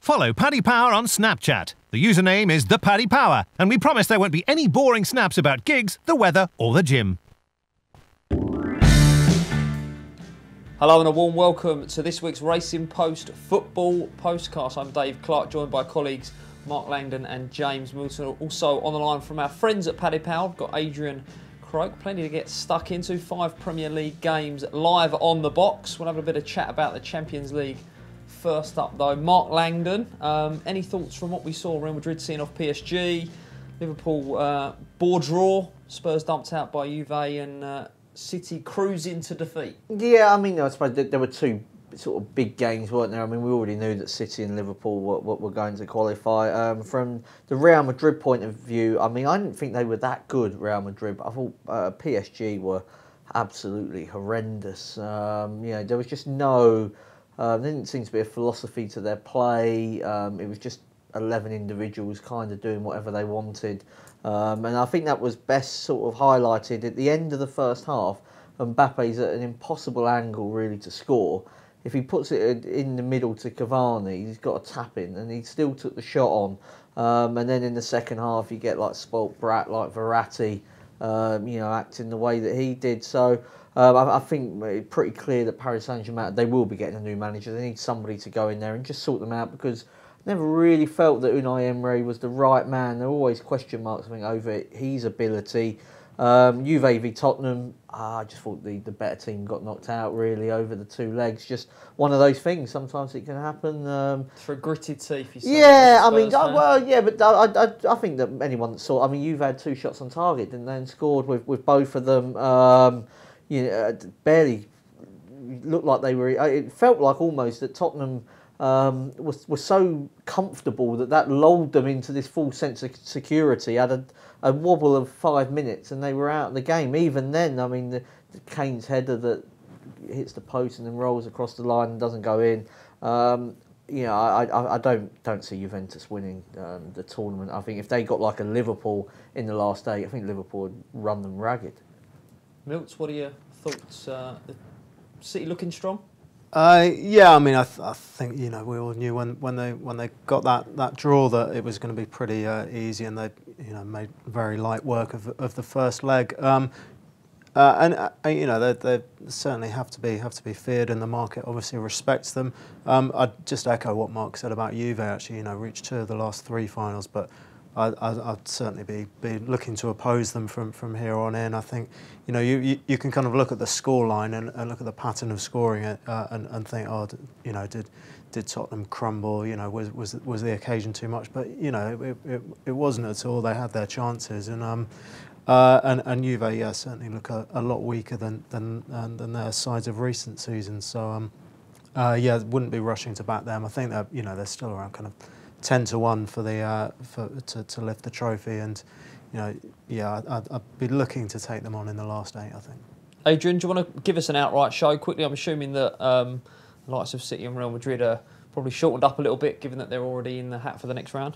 Follow Paddy Power on Snapchat. The username is @ThePaddyPower, and we promise there won't be any boring snaps about gigs, the weather or the gym. Hello and a warm welcome to this week's Racing Post Football Postcast. I'm Dave Clark, joined by colleagues Mark Langdon and James Milton. Also on the line from our friends at Paddy Power, we've got Adrian Croak. Plenty to get stuck into. 5 Premier League games live on the box. We'll have a bit of chat about the Champions League. First up though, Mark Langdon. Any thoughts from what we saw? Real Madrid seeing off PSG, Liverpool bore draw, Spurs dumped out by Juve, and City cruising to defeat. Yeah, I mean, I suppose there were two sort of big games, weren't there? I mean, we already knew that City and Liverpool were going to qualify. From the Real Madrid point of view, I mean, I didn't think they were that good, Real Madrid. I thought PSG were absolutely horrendous. There was just no... there didn't seem to be a philosophy to their play. It was just 11 individuals kind of doing whatever they wanted. And I think that was best sort of highlighted at the end of the first half. Mbappe's at an impossible angle really to score. If he puts it in the middle to Cavani, he's got a tap in, and he still took the shot on. And then in the second half, you get like spoilt brat like Verratti, acting the way that he did. So I think it's pretty clear that Paris Saint-Germain, they will be getting a new manager. They need somebody to go in there and just sort them out, because I never really felt that Unai Emery was the right man. There were always question marks, I think, over his ability. Juve v Tottenham, I just thought the better team got knocked out really over the two legs. Just one of those things. Sometimes it can happen. For gritted teeth, you say. Yeah, I mean, but I think that anyone that saw, I mean, you've had 2 shots on target, didn't they, and scored with both of them. Barely looked like they were. It felt like almost that Tottenham was so comfortable that lulled them into this full sense of security. Had a wobble of 5 minutes and they were out of the game. Even then, I mean, the Kane's header that hits the post and then rolls across the line and doesn't go in. I don't see Juventus winning the tournament. I think if they got like a Liverpool in the last day, I think Liverpool would run them ragged. Milts, what are your thoughts? City looking strong? Yeah, I mean, I think we all knew when they got that draw that it was going to be pretty easy, and they made very light work of the first leg. They certainly have to be feared, and the market obviously respects them. I'd just echo what Mark said about Juve. Actually, reached 2 of the last 3 finals, but I'd certainly be looking to oppose them from here on in. I think you can kind of look at the scoreline and look at the pattern of scoring it and think, did Tottenham crumble? Was the occasion too much? But it wasn't at all. They had their chances, and Juve certainly look a lot weaker than their sides of recent seasons. So wouldn't be rushing to back them. I think that they're still around kind of 10-1 to lift the trophy, and I'd be looking to take them on in the last 8. I think. Adrian, do you want to give us an outright show quickly? I'm assuming that the likes of City and Real Madrid are probably shortened up a little bit, given that they're already in the hat for the next round.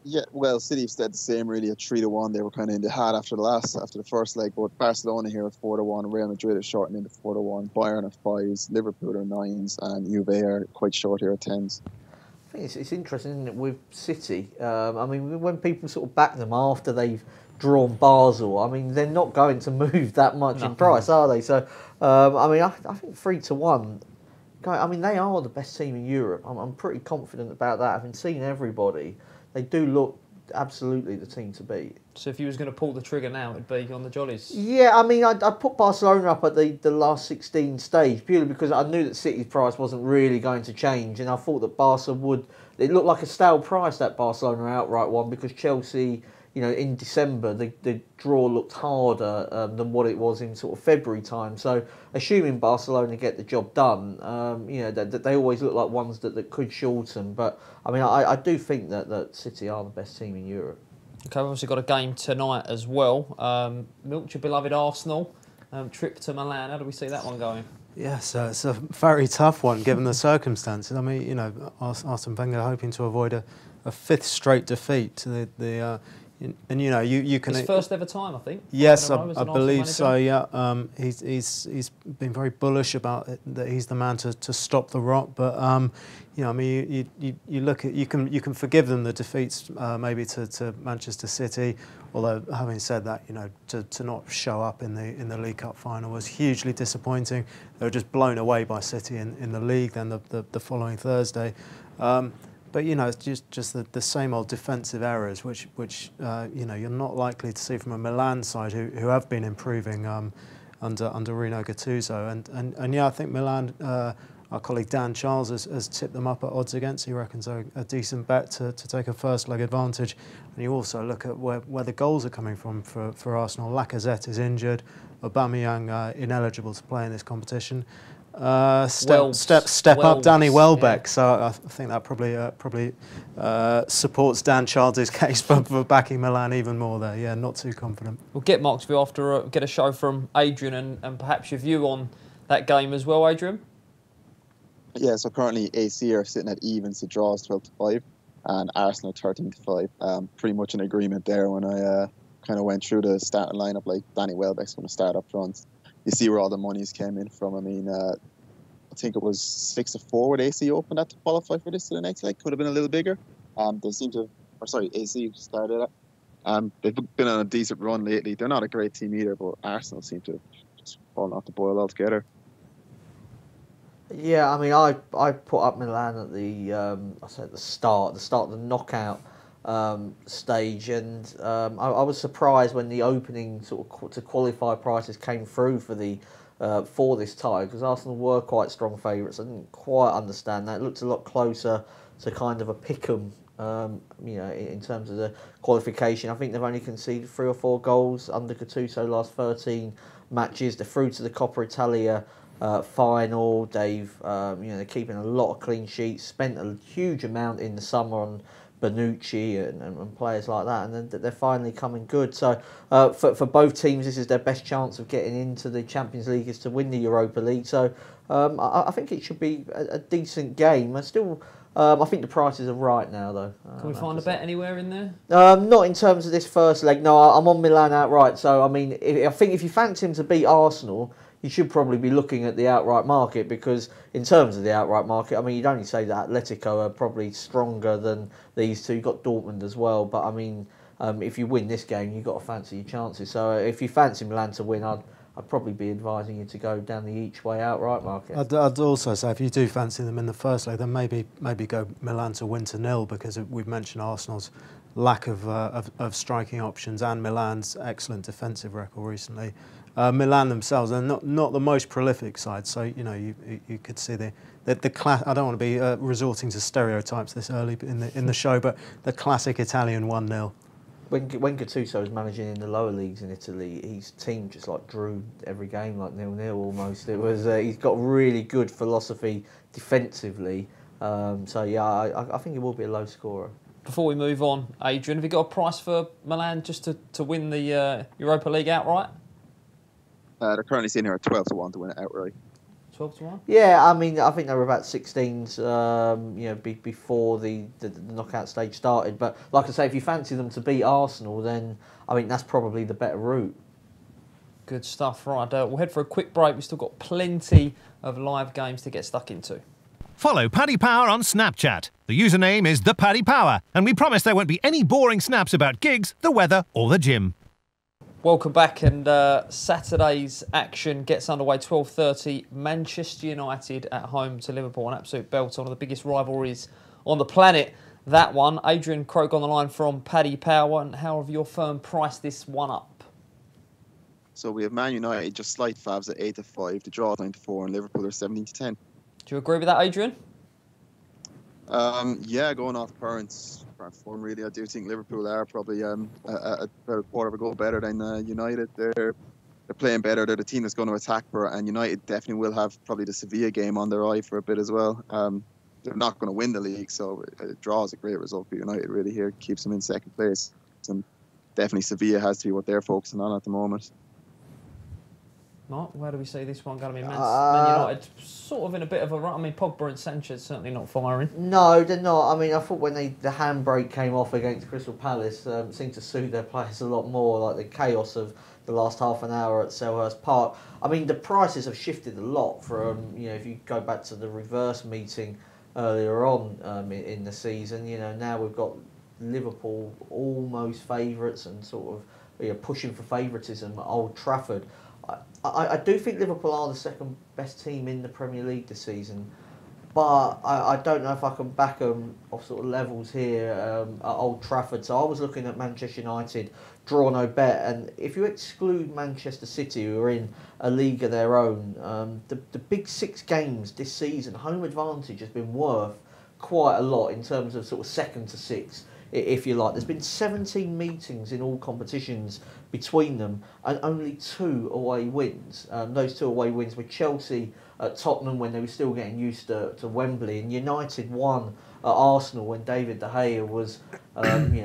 Yeah, well, City have stayed the same really at 3-1. They were kind of in the hat after the first leg, but Barcelona here at 4-1, Real Madrid is shortened into 4-1, Bayern at 5s, Liverpool are 9s, and Juve are quite short here at 10s. I think it's interesting, isn't it, with City? I mean, when people sort of back them after they've drawn Basel, I mean, they're not going to move that much in price, are they? So, I think 3-1. I mean, they are the best team in Europe. I'm pretty confident about that. Having seen everybody, they do look absolutely the team to beat. So if you was going to pull the trigger now, it'd be on the Jollies? Yeah, I mean, I'd put Barcelona up at the last 16 stage, purely because I knew that City's price wasn't really going to change, and I thought that Barca would... It looked like a stale price, that Barcelona outright one, because Chelsea, in December, the draw looked harder than what it was in sort of February time. So, assuming Barcelona get the job done, they always look like ones that could shorten. But, I mean, I do think that City are the best team in Europe. Okay, we've obviously got a game tonight as well. Milt, your beloved Arsenal, trip to Milan. How do we see that one going? Yeah, so it's a very tough one given the circumstances. I mean, Arsene Wenger hoping to avoid a 5th straight defeat to the and you know, you can. His first ever time, I think. Yes, In a row as I an Arsenal believe manager. so. Yeah, he's been very bullish about it, that he's the man to stop the rot. But you know, I mean, you look at, you can forgive them the defeats maybe to Manchester City. Although having said that, you know, to not show up in the League Cup final was hugely disappointing. They were just blown away by City in the league then the following Thursday. But you know, it's just the same old defensive errors, which you know, you're not likely to see from a Milan side who have been improving under Rino Gattuso. And yeah, I think Milan, our colleague Dan Charles has tipped them up at odds against. He reckons a decent bet to take a first leg advantage. And you also look at where the goals are coming from for Arsenal. Lacazette is injured. Aubameyang ineligible to play in this competition. Step up Danny Welbeck. Yeah. So I think that probably supports Dan Charles' case for backing Milan even more there. Yeah, not too confident. We'll get Mark's view after get a show from Adrian and perhaps your view on that game as well, Adrian. Yeah, so currently AC are sitting at evens to draws 12-5 and Arsenal 13-5. Pretty much in agreement there when I kind of went through the starting lineup. Like Danny Welbeck's going to start up front. You see where all the monies came in from. I mean, I think it was 6-4 with AC opened at to qualify for this to the next leg. Could have been a little bigger. They seem to, AC started it. They've been on a decent run lately. They're not a great team either, but Arsenal seem to have just fallen off the boil altogether. Yeah, I mean, I put up Milan at the start of the knockout stage, and I was surprised when the opening sort of to qualify prices came through for this tie, because Arsenal were quite strong favourites. I didn't quite understand that. It looked a lot closer to kind of a pick'em, you know, in terms of the qualification. I think they've only conceded 3 or 4 goals under Gattuso last 13 matches. They're through to the Coppa Italia final. They've you know, they're keeping a lot of clean sheets. Spent a huge amount in the summer on Bonucci and players like that, and then they're finally coming good. So for both teams, this is their best chance of getting into the Champions League, is to win the Europa League. So I think it should be a decent game. I think the prices are right now, though. Can we find a bet anywhere in there? Not in terms of this first leg. No, I'm on Milan outright. So I mean, I think if you fancy him to beat Arsenal, you should probably be looking at the outright market, because in terms of the outright market, I mean, you'd only say that Atletico are probably stronger than these two. You've got Dortmund as well, but I mean, if you win this game, you've got to fancy your chances. So if you fancy Milan to win, I'd probably be advising you to go down the each way outright market. I'd also say if you do fancy them in the first leg, then maybe go Milan to win to 0, because we've mentioned Arsenal's lack of striking options and Milan's excellent defensive record recently. Milan themselves are not the most prolific side, so you know you could see the class. I don't want to be resorting to stereotypes this early in the show, but the classic Italian 1-0. When Gattuso was managing in the lower leagues in Italy, his team just like drew every game like 0-0 almost. It was he's got really good philosophy defensively. So yeah, I think it will be a low scorer. Before we move on, Adrian, have you got a price for Milan just to win the Europa League outright? They're currently sitting here at 12-1 to win it outright. 12-1? Yeah, I mean, I think they were about 16s, you know, before the knockout stage started. But like I say, if you fancy them to beat Arsenal, then I think that's probably the better route. Good stuff. Right, we'll head for a quick break. We've still got plenty of live games to get stuck into. Follow Paddy Power on Snapchat. The username is the Paddy Power, and we promise there won't be any boring snaps about gigs, the weather, or the gym. Welcome back, and Saturday's action gets underway 12:30. Manchester United at home to Liverpool, an absolute belter, one of the biggest rivalries on the planet. That one. Adrian Croak on the line from Paddy Power, and how have your firm priced this one up? So we have Man United just slight favs at 8-5, the draw 9-4, and Liverpool are 17-10. Do you agree with that, Adrian? Yeah, going off current form, really, I do think Liverpool are probably about a quarter of a goal better than United. They're playing better. They're the team that's going to attack for it, and United definitely will have probably the Sevilla game on their eye for a bit as well. They're not going to win the league, so a draw is a great result for United. Really, here keeps them in second place, and definitely Sevilla has to be what they're focusing on at the moment. Mark, where do we see this one going to be? Man United sort of in a bit of a run. I mean, Pogba and Sanchez certainly not firing. No, they're not. I mean, I thought when the handbrake came off against Crystal Palace, seemed to suit their players a lot more, like the chaos of the last half an hour at Selhurst Park. I mean, the prices have shifted a lot from, if you go back to the reverse meeting earlier on in the season, now we've got Liverpool almost favourites and sort of pushing for favouritism at Old Trafford. I do think Liverpool are the second best team in the Premier League this season, but I don't know if I can back them off sort of levels here at Old Trafford. So I was looking at Manchester United, draw no bet, and if you exclude Manchester City, who are in a league of their own, the big 6 games this season, home advantage has been worth quite a lot in terms of sort of second to 6. If you like. There's been 17 meetings in all competitions between them and only 2 away wins. Those 2 away wins were Chelsea at Tottenham when they were still getting used to Wembley, and United won at Arsenal when David De Gea was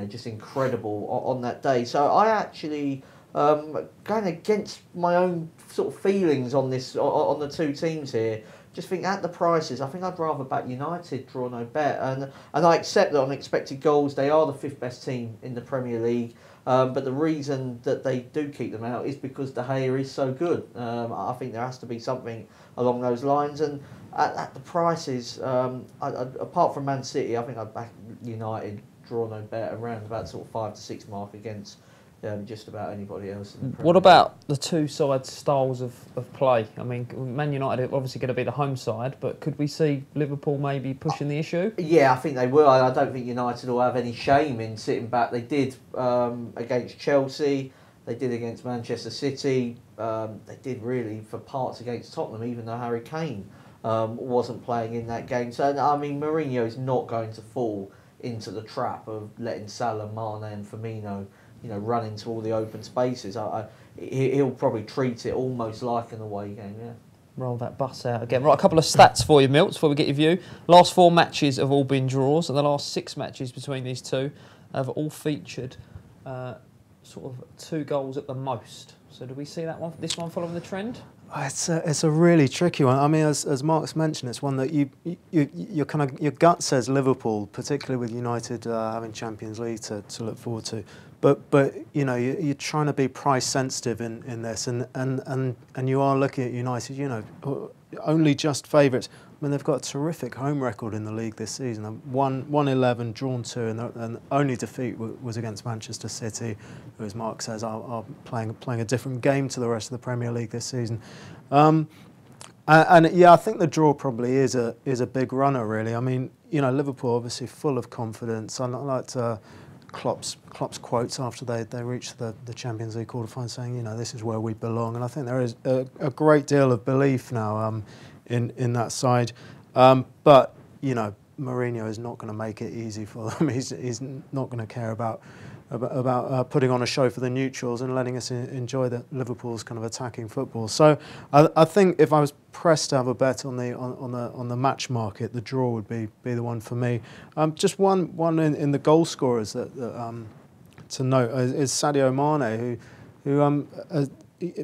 just incredible on that day. So I actually, going against my own sort of feelings on this on the 2 teams here, just think at the prices, I think I'd rather back United, draw no bet. And I accept that on expected goals, they are the 5th best team in the Premier League. But the reason that they do keep them out is because De Gea is so good. I think there has to be something along those lines. And at the prices, apart from Man City, I think I'd back United, draw no bet, around about sort of 5 to 6 mark against just about anybody else. What about the 2 sides' styles of play? I mean, Man United are obviously going to be the home side, but could we see Liverpool maybe pushing the issue? Yeah, I think they will. I don't think United will have any shame in sitting back. They did against Chelsea, they did against Manchester City, they did really for parts against Tottenham, even though Harry Kane wasn't playing in that game. So, I mean, Mourinho is not going to fall into the trap of letting Salah, Mane and Firmino run into all the open spaces. He'll probably treat it almost like an away game, yeah. Roll that bus out again. Right, a couple of stats for you, Milts, before we get your view. Last 4 matches have all been draws, and the last 6 matches between these 2 have all featured sort of 2 goals at the most. So do we see this one following the trend? It's a really tricky one. I mean, as Mark's mentioned, it's one that your gut says Liverpool, particularly with United having Champions League to look forward to. But you're trying to be price sensitive in this, and you are looking at United, only just favourites. I mean, they've got a terrific home record in the league this season. Won 11, drawn 2, and the only defeat was against Manchester City, who, as Mark says, are playing a different game to the rest of the Premier League this season. And I think the draw probably is a big runner, really. I mean, Liverpool obviously full of confidence. I liked Klopp's quotes after they reached the Champions League quarterfinals, saying, this is where we belong. And I think there is a great deal of belief now in that side. But Mourinho is not going to make it easy for them. He's not going to care about putting on a show for the neutrals and letting us enjoy Liverpool's kind of attacking football. So I think if I was pressed to have a bet on the match market, the draw would be the one for me. Just one in the goal scorers that to note is Sadio Mane, who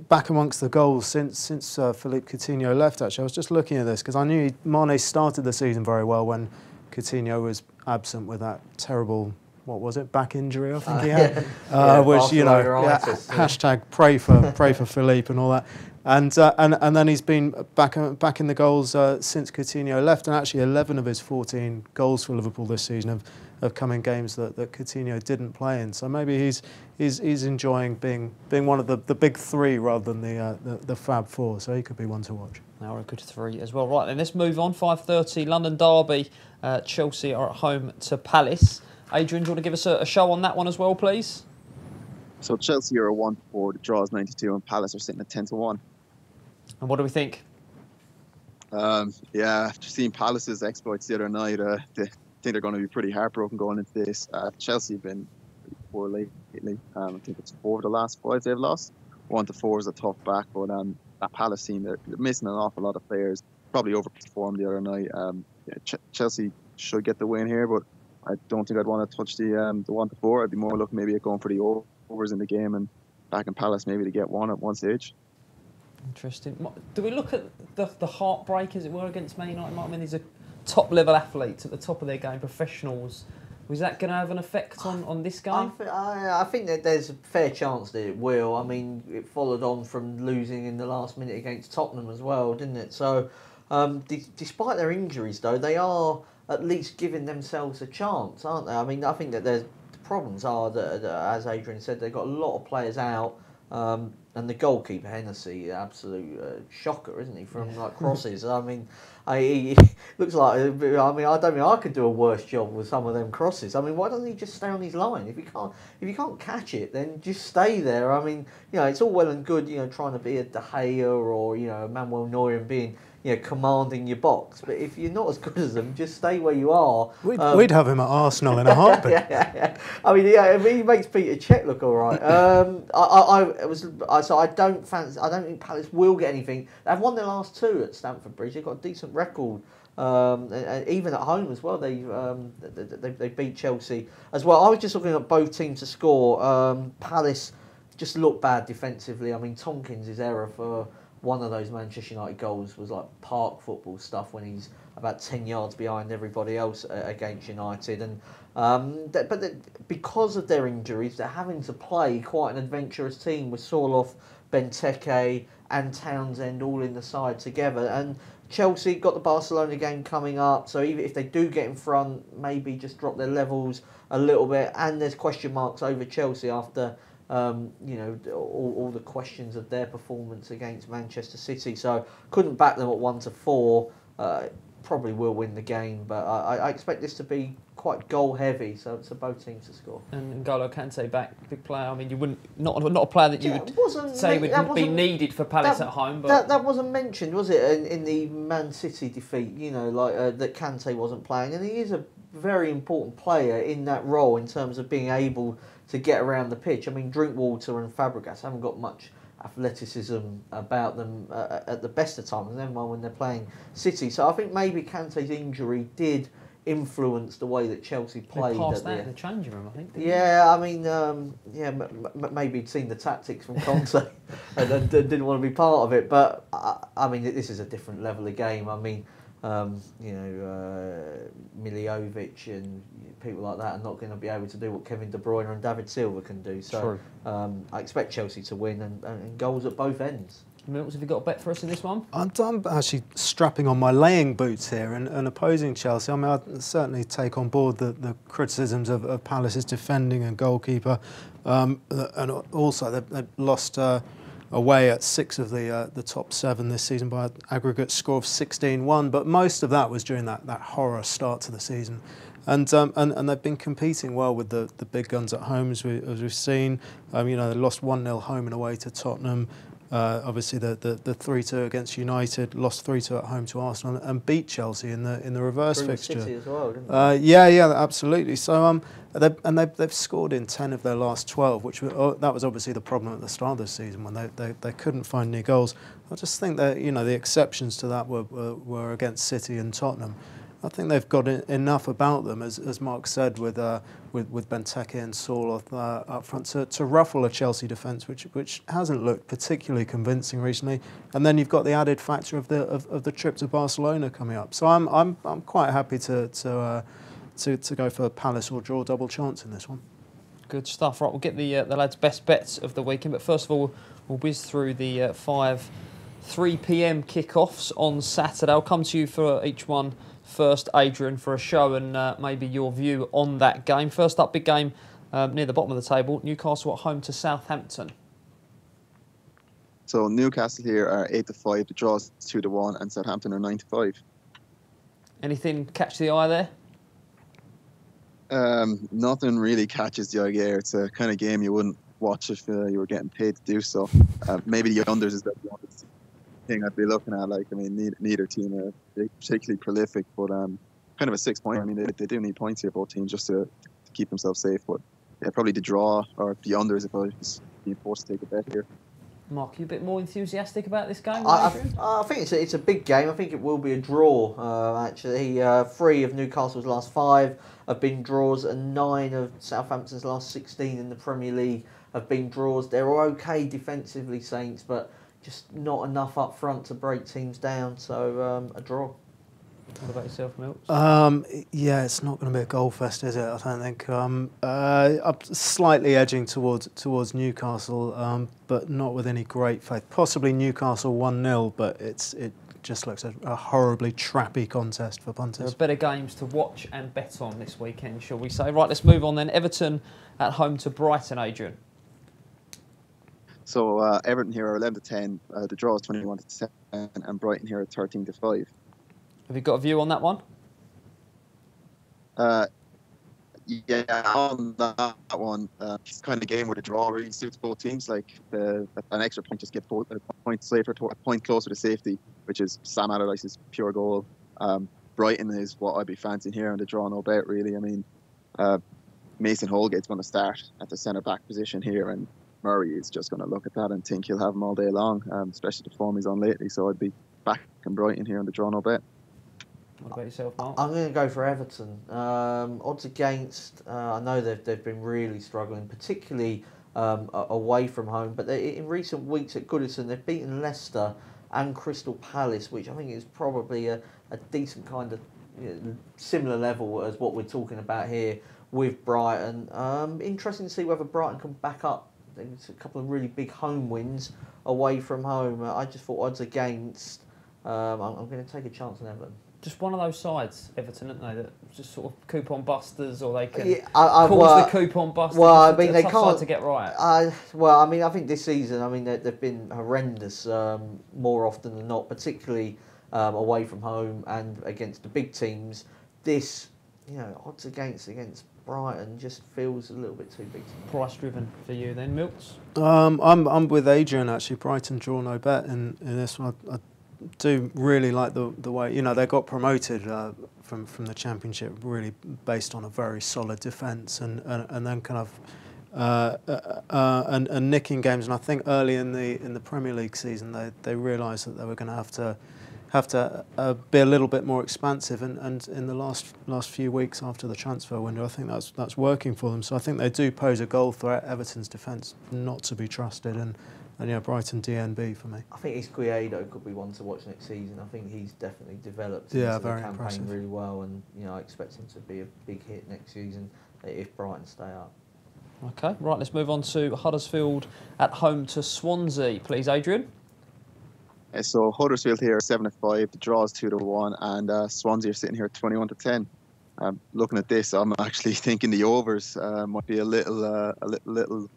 back amongst the goals since Philippe Coutinho left. Actually, I was just looking at this because I knew Mane started the season very well when Coutinho was absent with that terrible, what was it, back injury I think he had, which hashtag pray for Philippe and all that, and then he's been back in the goals since Coutinho left, and actually 11 of his 14 goals for Liverpool this season have come in games that Coutinho didn't play in. So maybe he's enjoying being one of the big 3 rather than the Fab 4. So he could be one to watch. Now a good 3 as well. Right then, let's move on. 5:30 London derby. Chelsea are at home to Palace. Adrian, do you want to give us a show on that one as well, please? So Chelsea are a 1-4, the draw is 92, and Palace are sitting at 10-1. And what do we think? After seeing Palace's exploits the other night, I think they're going to be pretty heartbroken going into this. Chelsea have been pretty poor lately. I think it's 4 of the last 5 they've lost. 1-4 is a tough back, but that Palace team, they're missing an awful lot of players. Probably overperformed the other night. Chelsea should get the win here, but I don't think I'd want to touch the 1-4. I'd be more looking maybe at going for the overs in the game and backing Palace maybe to get one at one stage. Interesting. Do we look at the heartbreak, as it were, against Man United? I mean, these are top-level athletes at the top of their game, professionals. Was that going to have an effect on this game? I think that there's a fair chance that it will. I mean, it followed on from losing in the last minute against Tottenham as well, didn't it? So, despite their injuries, though, they are at least giving themselves a chance, aren't they? I mean, I think that the problems are that, as Adrian said, they've got a lot of players out. And the goalkeeper, Hennessy, absolute shocker, isn't he, from like crosses? I mean, he looks like, I mean, I don't think I could do a worse job with some of them crosses. I mean, why doesn't he just stay on his line? If you can't catch it, then just stay there. I mean, it's all well and good, trying to be a De Gea or, a Manuel Neuer and being, commanding your box. But if you're not as good as them, just stay where you are. We'd have him at Arsenal in a heartbeat. Yeah. I mean, he makes Peter Cech look all right. So I don't think Palace will get anything. They've won their last 2 at Stamford Bridge. They've got a decent record. And even at home as well, they beat Chelsea as well. I was just looking at both teams to score. Palace just looked bad defensively. I mean, Tompkins' error for one of those Manchester United goals was like park football stuff when he's about 10 yards behind everybody else against United. And because of their injuries, they're having to play quite an adventurous team with Sorloth, Benteke and Townsend all in the side together. And Chelsea got the Barcelona game coming up, so even if they do get in front, maybe just drop their levels a little bit. And there's question marks over Chelsea after all the questions of their performance against Manchester City. So couldn't back them at 1-4. Probably will win the game, but I expect this to be quite goal heavy. So both teams to score. And N'Golo Kante back, big player. I mean, you wouldn't not a player that you would say would be needed for Palace at home. But that wasn't mentioned, was it, in the Man City defeat? That Kante wasn't playing, and he is a very important player in that role in terms of being able to get around the pitch. I mean, Drinkwater and Fabregas haven't got much athleticism about them at the best of times, never mind when they're playing City. So I think maybe Kante's injury did influence the way that Chelsea played. They passed that in the changing room, I think. I mean, maybe he'd seen the tactics from Conte and didn't want to be part of it. But I mean, this is a different level of game. I mean, Miljovic and people like that are not going to be able to do what Kevin De Bruyne and David Silva can do. So I expect Chelsea to win and goals at both ends. Mills, have you got a bet for us in this one? I'm actually strapping on my laying boots here and opposing Chelsea. I mean, I'd certainly take on board the criticisms of Palace's defending and goalkeeper. And also, they've lost away at 6 of the top 7 this season by an aggregate score of 16-1. But most of that was during that horror start to the season. And they've been competing well with the big guns at home, as we've seen. They lost 1-0 home and away to Tottenham. Obviously, the 3-2 against United, lost 3-2 at home to Arsenal, and beat Chelsea in the reverse fixture. City as well, didn't they? Yeah, absolutely. So they've scored in 10 of their last 12, which that was obviously the problem at the start of the season when they couldn't find new goals. I just think that the exceptions to that were against City and Tottenham. I think they've got enough about them, as Mark said, with Benteke and Sorloth up front to ruffle a Chelsea defence, which hasn't looked particularly convincing recently. And then you've got the added factor of the trip to Barcelona coming up. So I'm quite happy to go for Palace or draw double chance in this one. Good stuff. Right, we'll get the lads' best bets of the weekend. But first of all, we'll whiz through the 3 p.m. kickoffs on Saturday. I'll come to you for each one. First, Adrian, for a show and maybe your view on that game. First up, big game near the bottom of the table. Newcastle at home to Southampton. So Newcastle here are 8-5, the draws 2-1, and Southampton are 9-5. Anything catch the eye there? Nothing really catches the eye there. It's a kind of game you wouldn't watch if you were getting paid to do so. Maybe the unders is the honest thing I'd be looking at. Like, I mean, neither team are particularly prolific, but kind of a 6 point. I mean, they do need points here, both teams, just to keep themselves safe. But yeah, probably the draw or the unders if I was being forced to take a bet here. Mark, you a bit more enthusiastic about this game? I think it's a big game. I think it will be a draw, actually. 3 of Newcastle's last 5 have been draws, and 9 of Southampton's last 16 in the Premier League have been draws. They're okay defensively, Saints, but just not enough up front to break teams down. So a draw. What about yourself, Milts? Yeah, it's not going to be a goal fest, is it? I don't think. I'm slightly edging towards Newcastle, but not with any great faith. Possibly Newcastle 1-0, but it just looks a horribly trappy contest for punters. There are better games to watch and bet on this weekend, shall we say? Right, let's move on then. Everton at home to Brighton, Adrian. So Everton here are 11-10. The draw is 21-10, and Brighton here are 13-5. Have you got a view on that one? Yeah, on that one, it's kind of game where the draw really suits both teams. Like an extra point just get a point safer, a point closer to safety, which is Sam Allardyce's pure goal. Brighton is what I'd be fancying here on the draw no bet, really. I mean, Mason Holgate's going to start at the centre back position here, and Murray is just going to look at that and think he'll have him all day long, especially the form he's on lately. So I'd be backing Brighton here on the draw no bet. What about yourself, Mark? I'm going to go for Everton. Odds against, I know they've been really struggling, particularly away from home. But in recent weeks at Goodison, they've beaten Leicester and Crystal Palace, which I think is probably a decent kind of similar level as what we're talking about here with Brighton. Interesting to see whether Brighton can back up. There's a couple of really big home wins away from home. I just thought odds against, I'm going to take a chance on Everton. Just one of those sides, Everton, aren't they? That just sort of coupon busters, or they can cause the coupon busters. Well, I mean, it's a they tough can't side to get right. Well, I mean, I think this season, I mean, they've been horrendous more often than not, particularly away from home and against the big teams. This, odds against Brighton just feels a little bit too big to me. Price driven for you then, Milks? I'm with Adrian actually. Brighton draw no bet in this one. I do really like the way they got promoted from the Championship, really based on a very solid defence and then kind of and nicking games. And I think early in the Premier League season they realised that they were going to have to be a little bit more expansive. And in the last few weeks after the transfer window, I think that's working for them. So I think they do pose a goal threat. Everton's defence not to be trusted, and Brighton DNB for me. I think Izquierdo could be one to watch next season. I think he's definitely developed into the campaign impressive. really well, and I expect him to be a big hit next season if Brighton stay up. Okay, right, let's move on to Huddersfield at home to Swansea. Please, Adrian. So Huddersfield here 7-5, the draw is 2-1, and Swansea are sitting here 21-10. Looking at this, I'm actually thinking the overs might be a little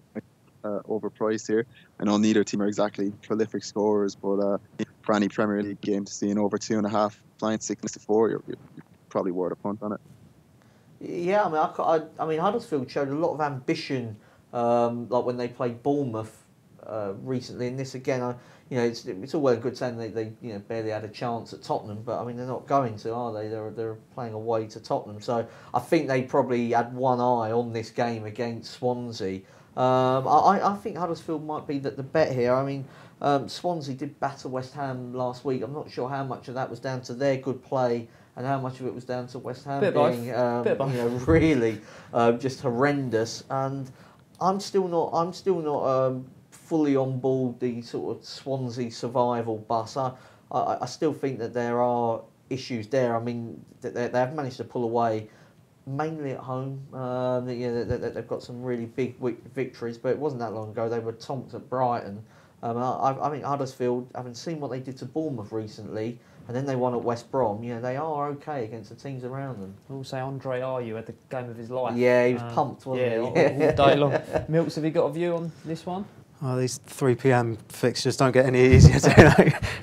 overpriced here. I know neither team are exactly prolific scorers, but for any Premier League game to see an over 2.5 flying 6-4, you're probably worth a punt on it. Yeah, I mean Huddersfield showed a lot of ambition, like when they played Bournemouth recently. And this again, it's all well and good saying they barely had a chance at Tottenham, but I mean they're not going to, are they? They're playing away to Tottenham, so I think they probably had one eye on this game against Swansea. I think Huddersfield might be the bet here. I mean, Swansea did batter West Ham last week. I'm not sure how much of that was down to their good play and how much of it was down to West Ham being really just horrendous. And I'm still not fully on board the sort of Swansea survival bus. I still think that there are issues there. I mean, they have managed to pull away, mainly at home. They've got some really big victories, but it wasn't that long ago they were tonked at Brighton. I think Huddersfield, having seen what they did to Bournemouth recently, and then they won at West Brom, they are okay against the teams around them. We'll say Andre Ayew had the game of his life. Yeah, he was pumped, wasn't he? All day long. Milks, have you got a view on this one? Oh, these 3 p.m. fixtures don't get any easier.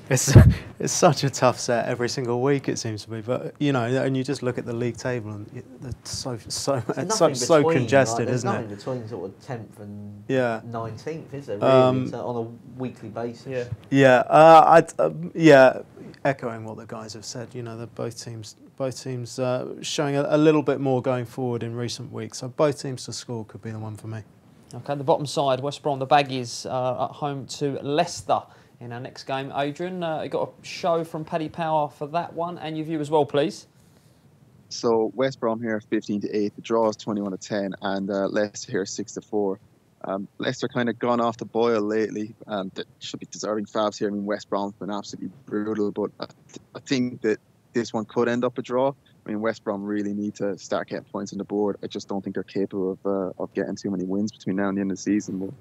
It's such a tough set every single week, it seems to be. But and you just look at the league table, and it's so congested, there's isn't it? nothing between sort of 10th and 19th, is there? Really, on a weekly basis. Echoing what the guys have said, that both teams showing a little bit more going forward in recent weeks. So both teams to score could be the one for me. Okay, the bottom side, West Brom, the Baggies at home to Leicester in our next game. Adrian, you got a show from Paddy Power for that one, and your view as well, please. So West Brom here 15-8, the draw is 21-10, and Leicester here 6-4. Leicester kind of gone off the boil lately. That should be deserving fabs here. I mean, West Brom's been absolutely brutal, but I think that this one could end up a draw. I mean, West Brom really need to start getting points on the board. I just don't think they're capable of getting too many wins between now and the end of the season.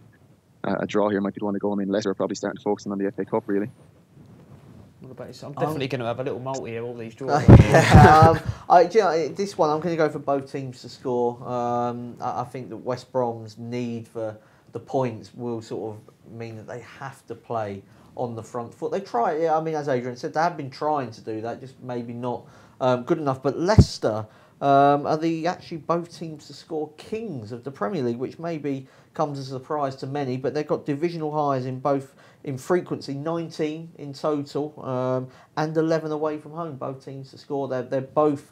But a draw here might be the one to go. I mean, Leicester are probably starting to focus on the FA Cup, really. What about you? I'm definitely going to have a little multi here, all these draws. This one, I'm going to go for both teams to score. I think that West Brom's need for the points will sort of mean that they have to play on the front foot. They try, I mean, as Adrian said, they have been trying to do that, just maybe not good enough. But Leicester are actually both teams to score kings of the Premier League, which maybe comes as a surprise to many, but they've got divisional highs in both in frequency, 19 in total, and 11 away from home, both teams to score. They're both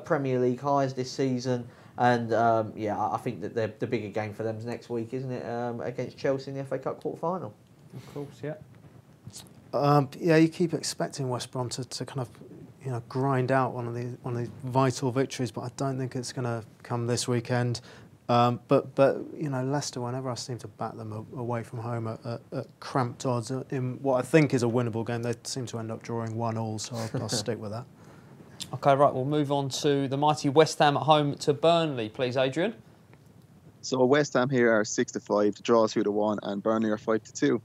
Premier League highs this season, and I think that the bigger game for them is next week, isn't it, against Chelsea in the FA Cup quarter-final. Of course, yeah. You keep expecting West Brom to kind of grind out one of these vital victories, but I don't think it's going to come this weekend. But Leicester, whenever I seem to back them away from home at cramped odds in what I think is a winnable game, they seem to end up drawing 1-1, so I'll stick with that. Okay, right, we'll move on to the mighty West Ham at home to Burnley, please, Adrian. So West Ham here are 6-5, the draw is 2-1, and Burnley are 5-2.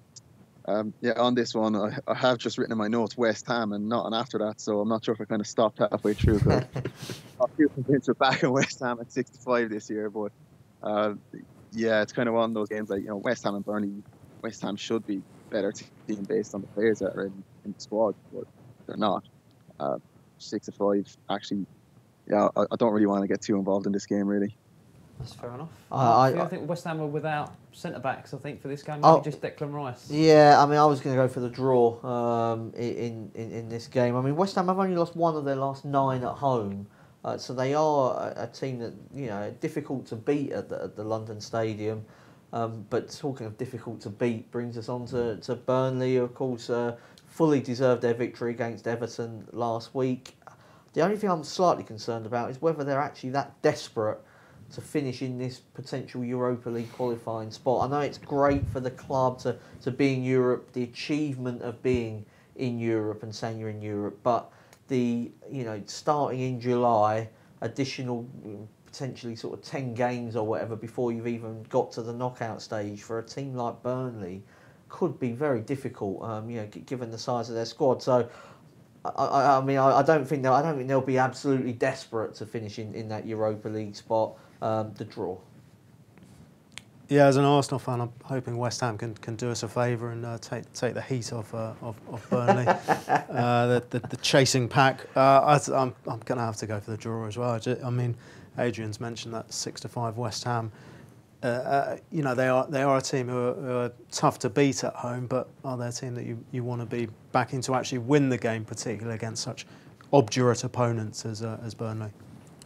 On this one, I have just written in my notes West Ham and not an after that, so I'm not sure if I kind of stopped halfway through. But I feel convinced we're back in West Ham at 6-5 this year. But it's kind of one of those games like, West Ham and Burnley. West Ham should be better team based on the players that are in the squad, but they're not. 6-5, actually, I don't really want to get too involved in this game, really. That's fair enough. I think West Ham were without centre-backs, I think, for this game. Maybe just Declan Rice. Yeah, I mean, I was going to go for the draw in this game. I mean, West Ham have only lost one of their last 9 at home. So they are a team that, difficult to beat at the London Stadium. But talking of difficult to beat brings us on to Burnley, of course, fully deserved their victory against Everton last week. The only thing I'm slightly concerned about is whether they're actually that desperate to finish in this potential Europa League qualifying spot. I know it's great for the club to be in Europe, the achievement of being in Europe and saying you're in Europe, but the starting in July, additional potentially sort of 10 games or whatever before you've even got to the knockout stage for a team like Burnley could be very difficult, given the size of their squad. So I don't think they'll be absolutely desperate to finish in that Europa League spot. The draw. Yeah, as an Arsenal fan, I'm hoping West Ham can do us a favour and take the heat off Burnley, the chasing pack. I'm going to have to go for the draw as well. I mean, Adrian's mentioned that 6-5 West Ham. They are a team who are tough to beat at home, but are they a team that you want to be backing to actually win the game, particularly against such obdurate opponents as Burnley?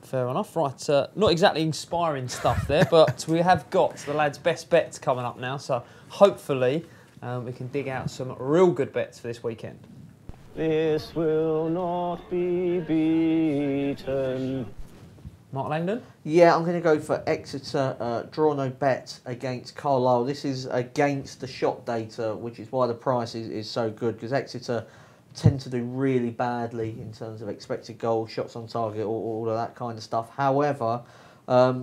Fair enough. Right, not exactly inspiring stuff there, but we have got the lads' best bets coming up now, so hopefully we can dig out some real good bets for this weekend. This will not be beaten. Mark Langdon? Yeah, I'm going to go for Exeter, draw no bet against Carlisle. This is against the shot data, which is why the price is so good, because Exeter tend to do really badly in terms of expected goals, shots on target, all of that kind of stuff. However,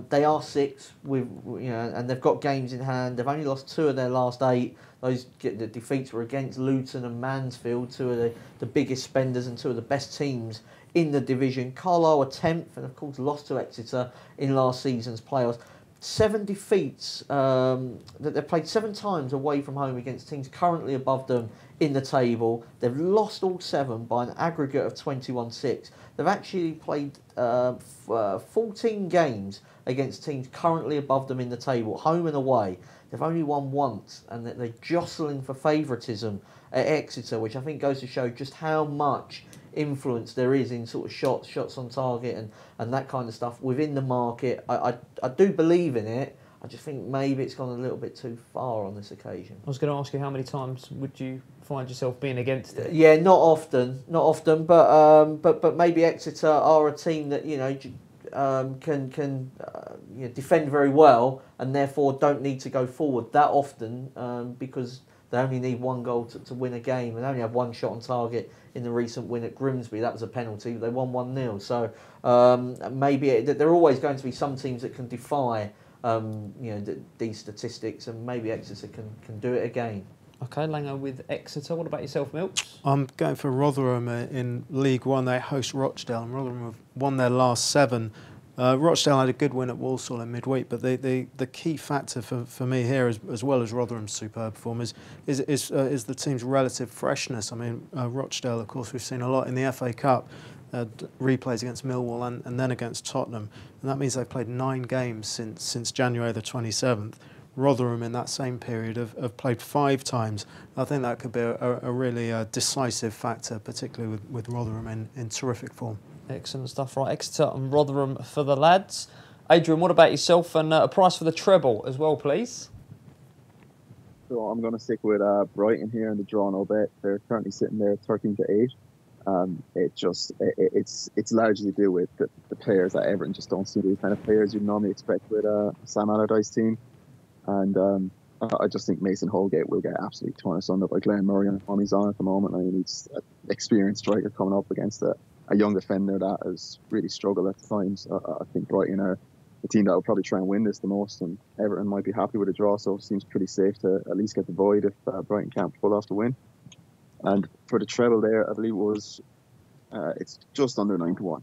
they are 6 and they've got games in hand. They've only lost 2 of their last 8. The defeats were against Luton and Mansfield, 2 of the biggest spenders and 2 of the best teams in the division. Carlisle are 10th and of course lost to Exeter in last season's playoffs. 7 defeats that they've played 7 times away from home against teams currently above them in the table. They've lost all 7 by an aggregate of 21-6. They've actually played 14 games against teams currently above them in the table, home and away. They've only won once, and they're jostling for favouritism at Exeter, which I think goes to show just how much influence there is in sort of shots on target and that kind of stuff within the market. I do believe in it. I just think maybe it's gone a little bit too far on this occasion. I was going to ask you, how many times would you find yourself being against it? Yeah, not often, but maybe Exeter are a team that can defend very well and therefore don't need to go forward that often because they only need one goal to win a game and only have one shot on target in the recent win at Grimsby. That was a penalty. They won 1-0. So maybe there are always going to be some teams that can defy these statistics, and maybe Exeter can do it again. Okay, Langer with Exeter. What about yourself, Milks? I'm going for Rotherham in League One. They host Rochdale, and Rotherham have won their last 7. Rochdale had a good win at Walsall in midweek, but the key factor for me here, as well as Rotherham's superb form, is the team's relative freshness. I mean, Rochdale, of course, we've seen a lot in the FA Cup, replays against Millwall and then against Tottenham, and that means they've played 9 games since January the 27th. Rotherham in that same period have played 5 times. I think that could be a really decisive factor, particularly with Rotherham in terrific form. Excellent stuff. Right, Exeter and Rotherham for the lads. Adrian, what about yourself, and a price for the treble as well, please? So I'm going to stick with Brighton here in the draw no bet. They're currently sitting there 13-8. It's largely to do with the players at Everton just don't see the kind of players you'd normally expect with Sam Allardyce's team. And I just think Mason Holgate will get absolutely torn asunder by Glenn Murray on his own at the moment. I mean, he's an experienced striker coming up against a young defender that has really struggled at times. I think Brighton are the team that will probably try and win this the most, and Everton might be happy with a draw, so it seems pretty safe to at least get the void if Brighton can't pull off the win. And for the treble there, I believe it's just under 9-1.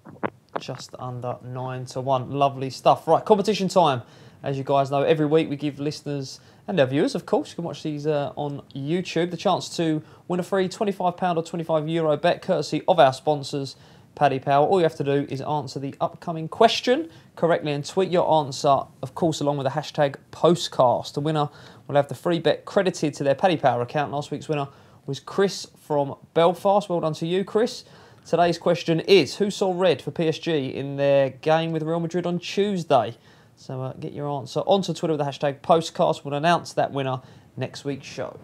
Just under 9-1. Lovely stuff. Right, competition time. As you guys know, every week we give listeners and our viewers, of course, you can watch these on YouTube, the chance to win a free £25 or €25 bet courtesy of our sponsors, Paddy Power. All you have to do is answer the upcoming question correctly and tweet your answer, of course, along with the hashtag Postcast. The winner will have the free bet credited to their Paddy Power account. Last week's winner was Chris from Belfast. Well done to you, Chris. Today's question is, who saw red for PSG in their game with Real Madrid on Tuesday? So get your answer onto Twitter with the hashtag Postcast. We'll announce that winner next week's show.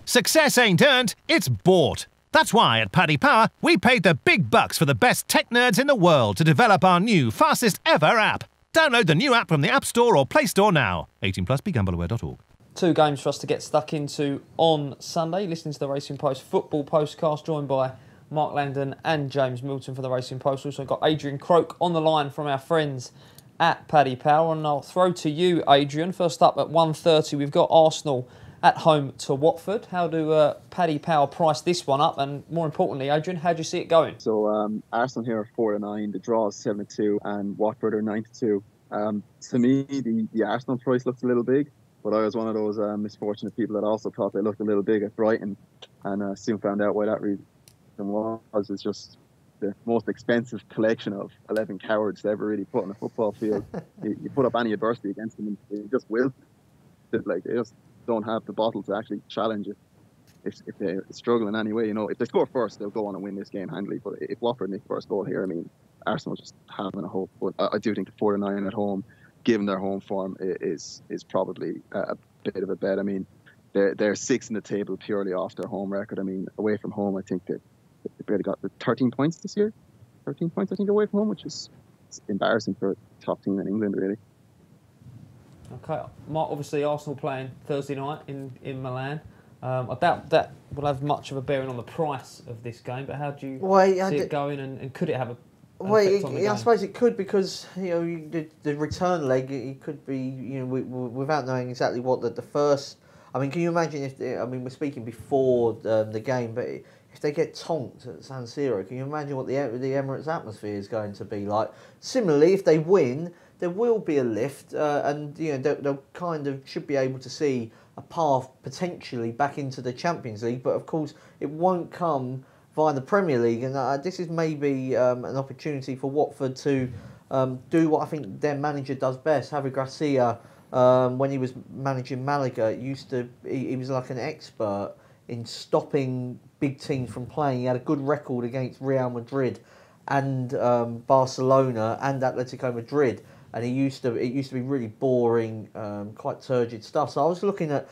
Success ain't earned, it's bought. That's why at Paddy Power, we paid the big bucks for the best tech nerds in the world to develop our new, fastest ever app. Download the new app from the App Store or Play Store now. 18+, begambleaware.org. 2 games for us to get stuck into on Sunday. Listening to the Racing Post Football Postcast, joined by Mark Langdon and James Milton for the Racing Post. Also got Adrian Croak on the line from our friends at Paddy Power, and I'll throw to you, Adrian. First up at 1:30, we've got Arsenal at home to Watford. How do Paddy Power price this one up? And more importantly, Adrian, how do you see it going? So Arsenal here are 4-9, the draw is 7-2, and Watford are 9-2. To me, the Arsenal price looks a little big, but I was one of those misfortunate people that also thought they looked a little big at Brighton, and soon found out why that reason was. It's just the most expensive collection of 11 cowards to ever really put on a football field. you put up any adversity against them, and they just will. They just don't have the bottle to actually challenge it. If they struggle in any way, if they score first, they'll go on and win this game handily. But if Watford nick first goal here, I mean, Arsenal just having a hope. But I do think the 4-9 at home, given their home form, is probably a bit of a bet. I mean, they're 6th in the table purely off their home record. I mean, away from home, I think they barely got the 13 points this year. 13 points, I think, away from home, which is embarrassing for a top team in England, really. Okay, Mark, obviously Arsenal playing Thursday night in Milan. I doubt that will have much of a bearing on the price of this game, but how do you see it going, and could it have an effect on the game? I suppose it could, because the return leg, it could be without knowing exactly what the first. I mean, can you imagine we're speaking before the game, but if they get tonked at San Siro, can you imagine what the Emirates atmosphere is going to be like? Similarly, if they win, there will be a lift, and they'll kind of should be able to see a path potentially back into the Champions League. But of course, it won't come via the Premier League, and this is maybe an opportunity for Watford to do what I think their manager does best. Javi Gracia, when he was managing Malaga, he was like an expert in stopping big teams from playing. He had a good record against Real Madrid and Barcelona and Atletico Madrid, and it used to be really boring, quite turgid stuff. So I was looking at,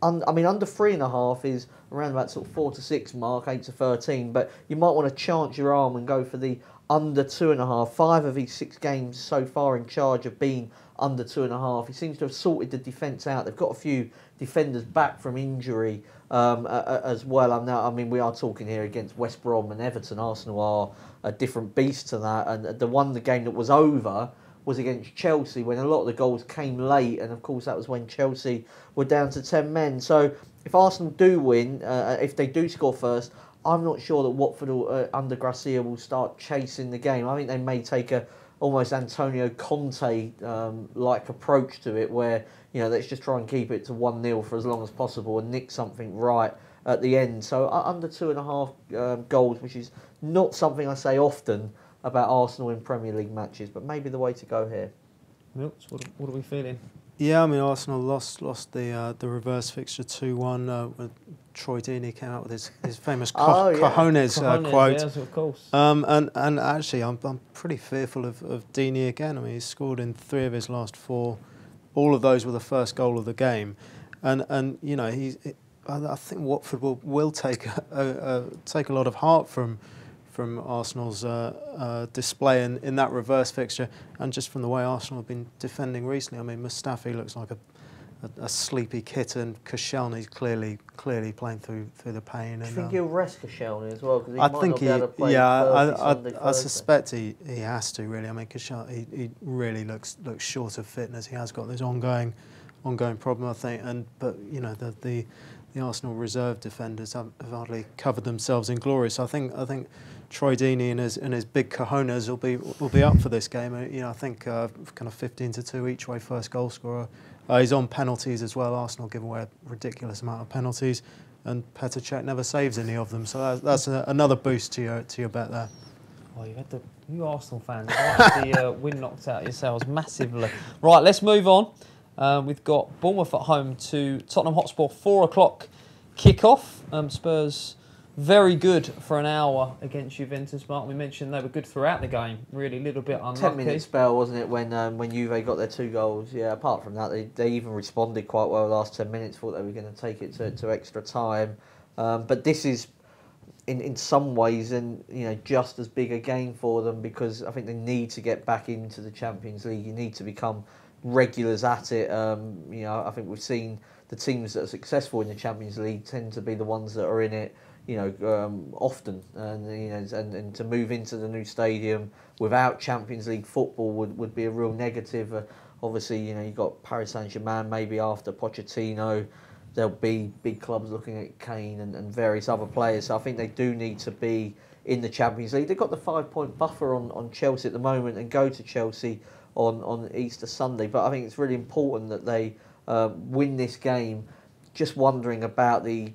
under 3.5 is around about sort of 4 to 6 mark, 8 to 13, but you might want to chance your arm and go for the under 2.5. 5 of his 6 games so far in charge have been under 2.5. He seems to have sorted the defence out. They've got a few defenders back from injury as well. I mean, we are talking here against West Brom and Everton. Arsenal are a different beast to that. And the game that was over was against Chelsea when a lot of the goals came late, and of course that was when Chelsea were down to 10 men. So if Arsenal do win, if they do score first, I'm not sure that Watford under Gracia will start chasing the game. I think they may take a almost Antonio Conte like approach to it, where let's just try and keep it to 1-0 for as long as possible and nick something right at the end. So under 2.5 goals, which is not something I say often about Arsenal in Premier League matches, but maybe the way to go here. Milks, what are we feeling? Yeah, I mean, Arsenal lost the reverse fixture 2-1 when Troy Deeney came out with his famous cojones quote. Yes, of course. And actually, I'm pretty fearful of Deeney again. I mean, he's scored in 3 of his last 4. All of those were the first goal of the game, and I think Watford will take a lot of heart from Arsenal's display in that reverse fixture, and just from the way Arsenal have been defending recently. I mean, Mustafi looks like a sleepy kitten. Koscielny's clearly playing through the pain. Do you think he'll rest Koscielny as well? Because he I might think not be able to play I suspect he has to really. I mean, Koscielny he really looks short of fitness. He has got this ongoing problem, I think. But the Arsenal reserve defenders have hardly covered themselves in glory. So I think Troy Deeney and his big cojones will be up for this game. I think kind of 15-2 each way first goal scorer. He's on penalties as well. Arsenal give away a ridiculous amount of penalties, and Petr Cech never saves any of them. So that's another boost to your bet there. Oh, you Arsenal fans have had the wind knocked out of yourselves massively. Right, let's move on. We've got Bournemouth at home to Tottenham Hotspur, 4 o'clock kick-off. Spurs very good for an hour against Juventus, Mark. We mentioned they were good throughout the game, really a little bit unlucky. 10-minute spell, wasn't it, when Juve got their 2 goals? Yeah, apart from that, they even responded quite well the last 10 minutes, thought they were going to take it to extra time. But this is, in some ways, just as big a game for them, because I think they need to get back into the Champions League. You need to become regulars at it. I think we've seen the teams that are successful in the Champions League tend to be the ones that are in it often, and to move into the new stadium without Champions League football would be a real negative. Obviously, you've got Paris Saint-Germain maybe after Pochettino. There'll be big clubs looking at Kane and various other players. So I think they do need to be in the Champions League. They've got the 5-point buffer on Chelsea at the moment and go to Chelsea on Easter Sunday. But I think it's really important that they win this game. Just wondering about the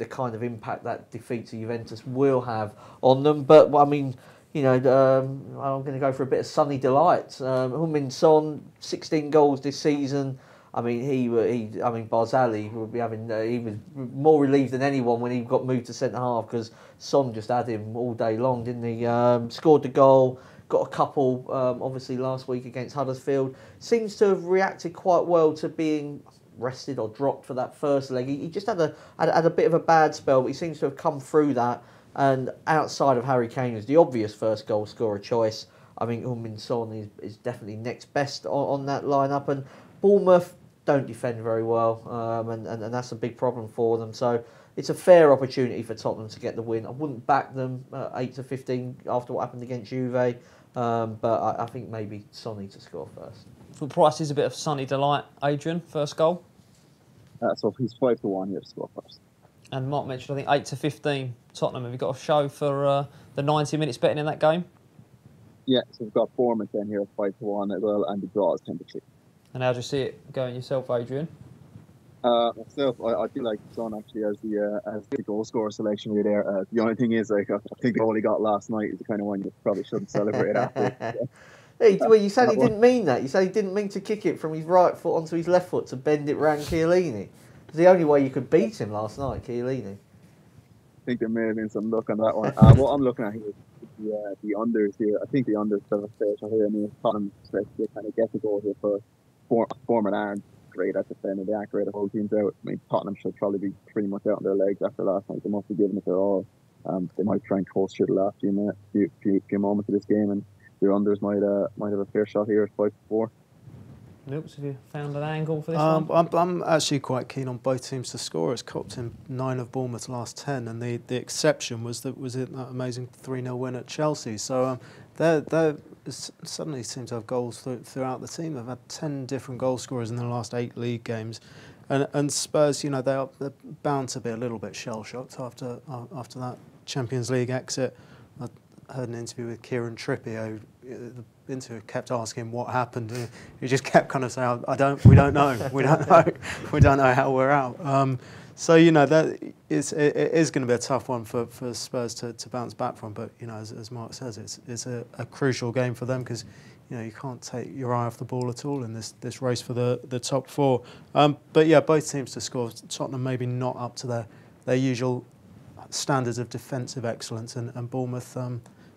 kind of impact that defeat to Juventus will have on them. But I mean, I'm going to go for a bit of sunny delight. Heung-min Son, 16 goals this season. I mean, Barzali would be having. He was more relieved than anyone when he got moved to centre half, because Son just had him all day long, didn't he? Scored the goal. Got a couple, obviously last week against Huddersfield. Seems to have reacted quite well to being rested or dropped for that first leg. He just had a bit of a bad spell, but he seems to have come through that. And outside of Harry Kane, who's the obvious first goal scorer choice, I think Heung-min Son is definitely next best on that lineup. And Bournemouth don't defend very well, and that's a big problem for them. So it's a fair opportunity for Tottenham to get the win. I wouldn't back them 8-15 after what happened against Juve, but I think maybe Son needs to score first. The price is a bit of sunny delight. Adrian, first goal. So he's 5-1 here to score first. And Mark mentioned, I think, 8-15 Tottenham. Have you got a show for the 90 minutes betting in that game? Yeah, so we've got Bournemouth then here at 5-1 as well, and the draw is 10-3. And how do you see it going yourself, Adrian? Myself, I do like Son actually as the goal scorer selection really there. The only thing is, I think the goal he got last night is the kind of one you probably shouldn't celebrate after. Hey, well, you said he didn't mean that. You said he didn't mean to kick it from his right foot onto his left foot to bend it round Chiellini. It's the only way you could beat him last night, Chiellini. I think there may have been some luck on that one. What I'm looking at here is the unders here. I think the unders are fair. So here, I mean, Tottenham they kind of get the goal here first. Bournemouth aren't great at defending. They aren't great at holding teams out. I mean, Tottenham should probably be pretty much out on their legs after last night. They must be giving it their all. They might try and coast through the last few moments of this game, and your unders might have a fair shot here at 5-4. Milks, have you found an angle for this one? I'm actually quite keen on both teams to score. It's copped in 9 of Bournemouth's last 10, and the exception was that amazing 3-0 win at Chelsea. So they suddenly seem to have goals throughout the team. They've had 10 different goal scorers in the last 8 league games, and Spurs, they're bound to be a little bit shell shocked after that Champions League exit. I heard an interview with Kieran Trippier. The interviewer kept asking what happened. He just kept kind of saying, we don't know, we don't know how we're out. So that it is going to be a tough one for Spurs to bounce back from. But as Mark says, it's a crucial game for them because you can't take your eye off the ball at all in this race for the top 4. But yeah, both teams to score. Tottenham maybe not up to their usual standards of defensive excellence, and Bournemouth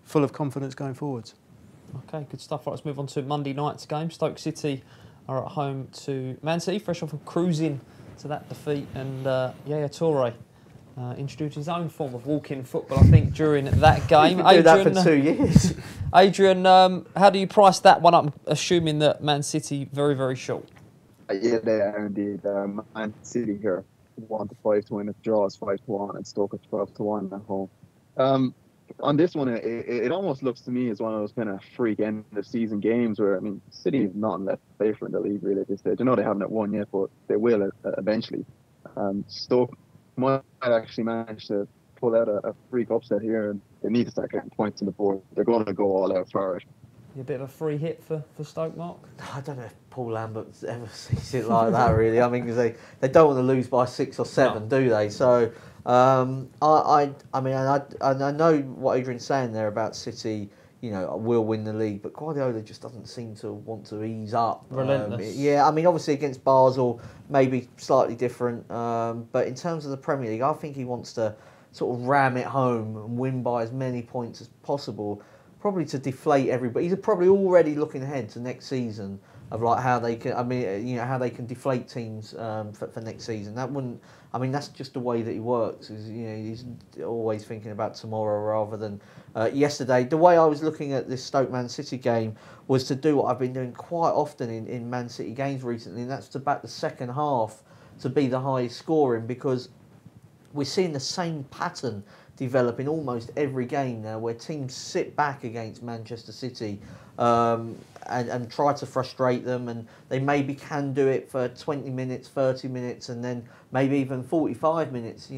full of confidence going forwards. Okay, good stuff. Right, let's move on to Monday night's game. Stoke City are at home to Man City, fresh off of cruising to that defeat. And Yaya Toure introduced his own form of walk-in football, I think, during that game. He's been doing that for 2 years. Adrian, how do you price that one up, assuming that Man City very, very short? Yeah, they are indeed. Man City here 1-5 to win. It draws 5-1, and Stoke at 12-1 at home. On this one, it almost looks to me as one of those kind of freak end of season games where, City have nothing left to play for in the league really at this stage. I know they haven't won yet, but they will eventually. Stoke might actually manage to pull out a freak upset here, and they need to start getting points on the board. They're going to go all out for it. A bit of a free hit for Stoke, Mark? I don't know if Paul Lambert ever sees it like that, really. Because they don't want to lose by 6 or 7, do they? So I know what Adrian's saying there about City. Will win the league, but Guardiola just doesn't seem to want to ease up. Relentless. Obviously against Basel, maybe slightly different. But in terms of the Premier League, I think he wants to sort of ram it home and win by as many points as possible. Probably to deflate everybody. He's probably already looking ahead to next season of like how they can. How they can deflate teams for next season. That wouldn't. That's just the way that he works. He's always thinking about tomorrow rather than yesterday. The way I was looking at this Stoke Man City game was to do what I've been doing quite often in Man City games recently, and that's to back the second half to be the highest scoring, because we're seeing the same pattern develop in almost every game now, where teams sit back against Manchester City and try to frustrate them, and they maybe can do it for 20 minutes, 30 minutes, and then maybe even 45 minutes.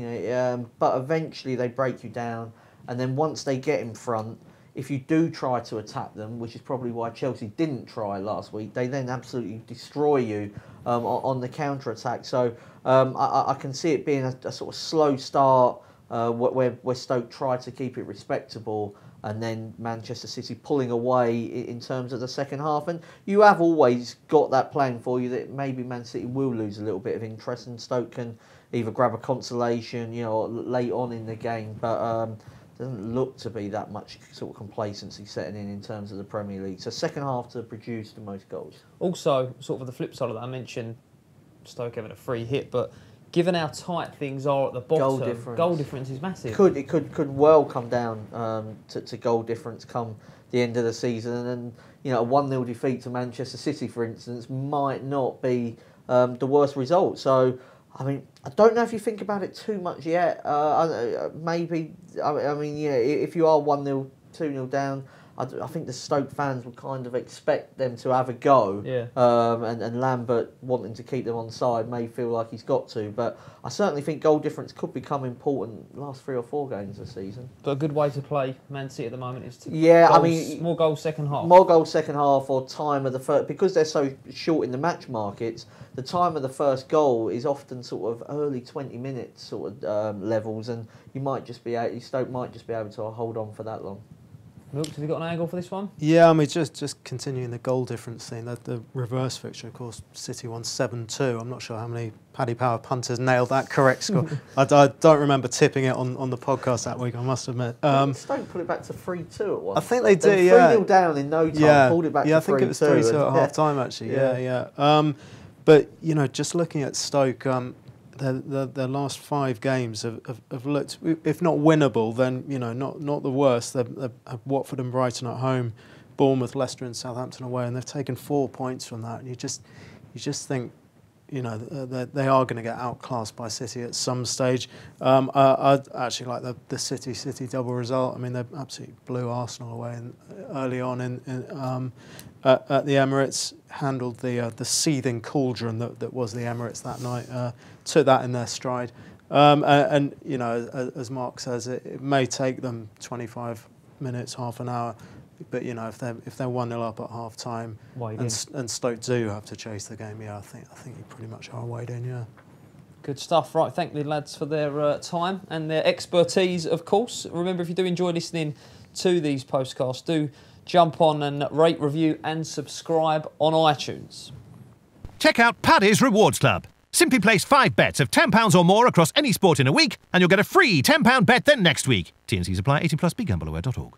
But eventually they break you down, and then once they get in front, if you do try to attack them, which is probably why Chelsea didn't try last week, they then absolutely destroy you on the counter-attack. So I can see it being a sort of slow start where Stoke try to keep it respectable, and then Manchester City pulling away in terms of the second half. And you have always got that playing for you that maybe Man City will lose a little bit of interest and Stoke can either grab a consolation, late on in the game. But doesn't look to be that much sort of complacency setting in terms of the Premier League. So second half to produce the most goals. Also, sort of the flip side of that, I mentioned Stoke having a free hit, but given how tight things are at the bottom, goal difference is massive. It could well come down to goal difference come the end of the season, and a 1-0 defeat to Manchester City, for instance, might not be the worst result. So, I don't know if you think about it too much yet. Maybe, if you are 1-0, 2-0 down, I think the Stoke fans would kind of expect them to have a go. Yeah. And Lambert wanting to keep them on side may feel like he's got to. But I certainly think goal difference could become important last 3 or 4 games this season. But a good way to play Man City at the moment is to more goals second half. More goals second half, or time of the first, because they're so short in the match markets. The time of the first goal is often sort of early 20 minutes sort of levels, and Stoke might just be able to hold on for that long. Milks, have you got an angle for this one? Yeah, just continuing the goal difference thing. The reverse fixture, of course, City won 7-2. I'm not sure how many Paddy Power punters nailed that correct score. I don't remember tipping it on the podcast that week, I must admit. Stoke put it back to 3-2 at once. I think they did, yeah. 3-0 down in no time, pulled it back to 3-2. Yeah, I think it was 3-2 at half-time, actually. Yeah. But, just looking at Stoke, their last 5 games have looked, if not winnable, then not the worst. They've had Watford and Brighton at home, Bournemouth, Leicester, and Southampton away, and they've taken 4 points from that. And you just think, they are going to get outclassed by City at some stage. I actually like the City double result. I mean, they absolutely blew Arsenal away early on at the Emirates. Handled the seething cauldron that was the Emirates that night. Took that in their stride. As Mark says, it may take them 25 minutes, half an hour. But if they're 1-0 up at half time and Stoke do have to chase the game, I think you pretty much are weighed in, yeah. Good stuff. Right, thank the lads for their time and their expertise, of course. Remember, if you do enjoy listening to these podcasts, do jump on and rate, review and subscribe on iTunes. Check out Paddy's Rewards Club. Simply place 5 bets of £10 or more across any sport in a week and you'll get a free £10 bet the next week. T&Cs apply. 18+, begambleaware.org.